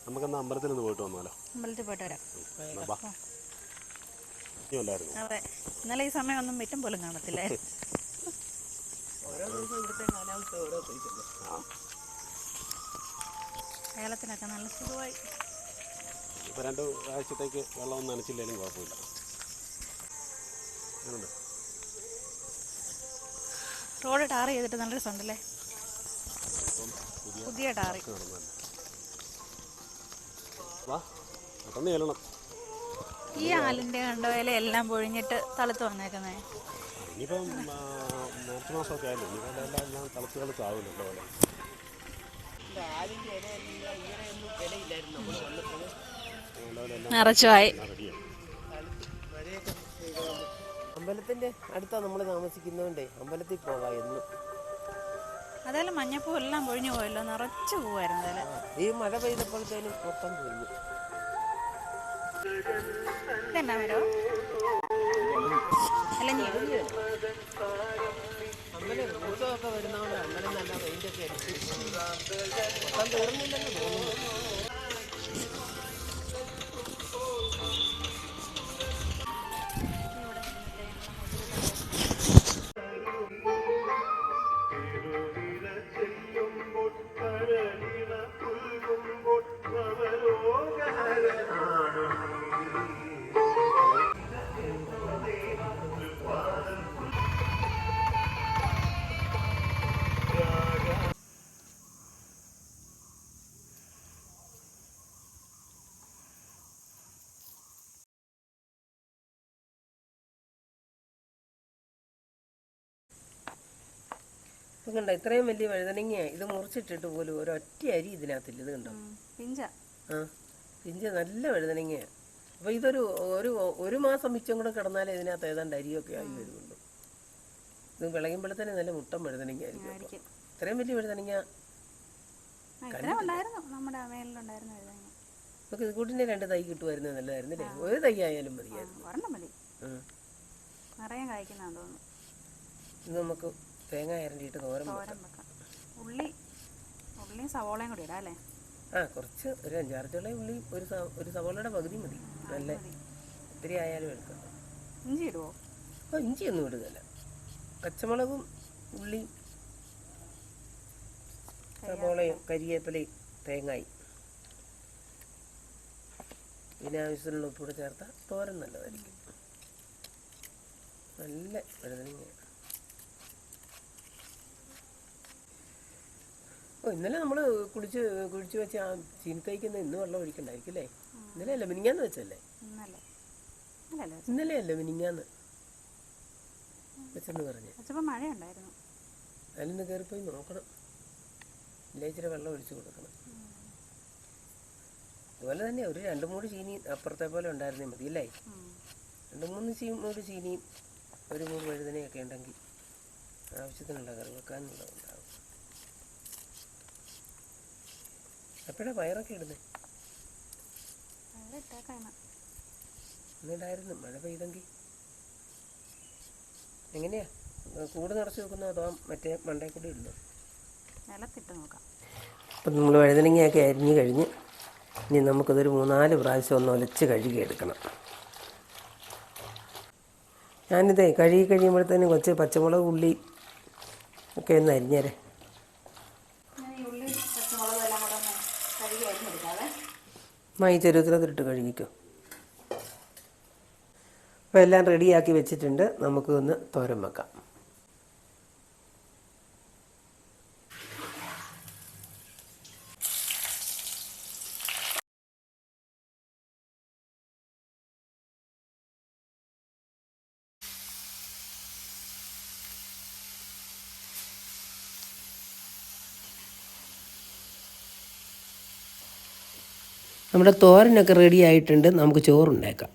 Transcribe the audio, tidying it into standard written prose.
നമുക്കെന്നാ അമ്പലത്തിൽ നിന്ന് പോയിട്ട് വന്നാലോ? അമ്പലത്തിൽ പോയിട്ട് വരാം. ഉണ്ടായിരുന്നു. അതെ, ഇന്നലെ ഈ സമയം ഒന്നും മിറ്റം പോലും കാണത്തില്ലേ. ഓരോ ദിവസം ഇവിടുത്തെ കാലാവസ്ഥ ഓരോ സൈസല്ലേ. കേരളത്തിനൊക്കെ നല്ല സുഖമായി. ഇപ്പോൾ 2 ആഴ്ചത്തേക്ക് വെള്ളമൊന്നും നനച്ചില്ലെങ്കിലും കുഴപ്പമില്ല. റോഡ് ടാർ ചെയ്തിട്ട് നല്ല രസമുണ്ടല്ലേ, പുതിയ ടാർ. പെട്ടെന്ന് ചെല്ലണം. ഈ ആലിൻ്റെ കണ്ടോയില എല്ലാം പൊഴിഞ്ഞിട്ട് തളുത്ത് വന്നേക്കുന്നേ. ഇനിയിപ്പം മാർച്ച് മാസമൊക്കെ ആയില്ലേ, ഇനിയിപ്പോൾ എല്ലാം തളുത്ത് ആവുന്നുണ്ടോ പോലെ. നിറച്ചുമായി. അമ്പലത്തിന്റെ അടുത്താ നമ്മൾ താമസിക്കുന്നോണ്ടേ അമ്പലത്തിൽ പോകാം എന്നും. അതായാലും മഞ്ഞപ്പൂ എല്ലാം പൊഴിഞ്ഞു പോയല്ലോ, നിറച്ചു പോവായിരുന്നു. ഈ മഴ പെയ്തപ്പോഴത്തേനും മൊത്തം പൊഴിഞ്ഞു. ഇതെന്നാ മരോ? അമ്പലം ഉത്സവമൊക്കെ വരുന്നതുകൊണ്ട് അമ്പലം നല്ല പെയിന്റൊക്കെ അടിച്ച് മൊത്തം തീർന്നില്ലെന്ന് തോന്നുന്നു. ഇത് കണ്ടോ, ഇത്രയും വലിയ വഴുതനങ്ങ ഇത് മുറിച്ചിട്ടിട്ട് പോലും ഒരൊറ്റ അരി ഇതിനകത്തില്ല. ഇത് കണ്ടോ, ആ പിഞ്ച നല്ല വഴുതനങ്ങയാണ്. അപ്പോൾ ഇതൊരു ഒരു മാസം മിച്ചം കൂടെ കിടന്നാലേ ഇതിനകത്ത് ഏതാണ്ട് അരിയൊക്കെ ആയി വരുന്നുള്ളൂ. ഇത് വിളയുമ്പോഴത്തേനെ നല്ല മുട്ടൻ വഴുതനങ്ങ ആയിരിക്കും. ഇത്രയും വലിയ വഴുതനങ്ങ നമുക്ക് ഇത് കൂട്ടിൻ്റെ 2 തൈ കിട്ടുമായിരുന്നത് നല്ലതായിരുന്നില്ലേ. ഒരു തൈ ആയാലും മതിയായിരുന്നു. ഇത് നമുക്ക് തേങ്ങ അരണ്ടിയിട്ട് തോരൻ വെക്കാം. ഉള്ളിയും സവോളയും കൂടി ഇടാം അല്ലേ? കുറച്ച് ഒരു 5-6 ചുള ഉള്ളി, ഒരു സവോളയുടെ പകുതി മതി. നല്ല ഒത്തിരി ആയാലും എടുക്കാം. ഇഞ്ചി ഇടുവോ? ഇഞ്ചിയൊന്നും ഇടുകയല്ല. പച്ചമുളകും ഉള്ളിയും സവോളയും കരിവേപ്പിലയും തേങ്ങായി ഇതിനാവശ്യത്തിനുള്ള ഉപ്പൂടെ ചേർത്താൽ തോരൻ നല്ലതായിരിക്കും. നല്ല വഴുതനങ്ങയാണ്. ഇന്നലെ നമ്മൾ കുഴിച്ച് വെച്ച ആ ചീനിത്തൈക്കുന്ന ഇന്ന് വെള്ളം ഒഴിക്കണ്ടായിരിക്കും അല്ലേ? ഇന്നലെ അല്ല മിനിങ്ങാന്ന് വെച്ചല്ലേ? ഇന്നലെ അല്ലേ മിനിങ്ങാന്ന് വെച്ചെന്ന് പറഞ്ഞ്. അതിലൊന്ന് കയറിപ്പോയി നോക്കണം. ഇല്ല ഇച്ചിരി വെള്ളം ഒഴിച്ച് കൊടുക്കണം. അതുപോലെ തന്നെ ഒരു 2-3 ചീനി അപ്പുറത്തെ പോലെ ഉണ്ടായിരുന്നേ മതി അല്ലേ? 2-3 മൂട് ചീനിയും ഒരു 3 വഴുതനയൊക്കെ ഉണ്ടെങ്കിൽ ആവശ്യത്തിനുള്ള കറി വെക്കാനുള്ളതുണ്ടാകും. എപ്പോഴാണ് പയറൊക്കെ ഇടുന്നത്? എന്നിട്ടായിരുന്നു മഴ പെയ്തെങ്കിൽ എങ്ങനെയാ കൂട് നിറച്ച് വെക്കുന്നോ അതോ മറ്റേ മണ്ടേ കൂടി ഇടുന്നു? അപ്പം നമ്മൾ വഴുതനങ്ങയൊക്കെ അരിഞ്ഞ് കഴിഞ്ഞ് ഇനി നമുക്കതൊരു 3-4 പ്രാവശ്യം ഒന്ന് ഒലച്ച് കഴുകിയെടുക്കണം. ഞാനിതേ കഴുകി കഴിയുമ്പോഴത്തേനും കുറച്ച് പച്ചമുളക് ഉള്ളി ഒക്കെ ഒന്ന് അരിഞ്ഞേരെ. ഈ ചെറുതിലിട്ട് കഴുകിക്കോ. അപ്പോൾ എല്ലാം റെഡിയാക്കി വെച്ചിട്ടുണ്ട്. നമുക്ക് ഒന്ന് തോരൻ വെക്കാം. നമ്മുടെ തോരനൊക്കെ റെഡി ആയിട്ടുണ്ട്. നമുക്ക് ചോറുണ്ടാക്കാം.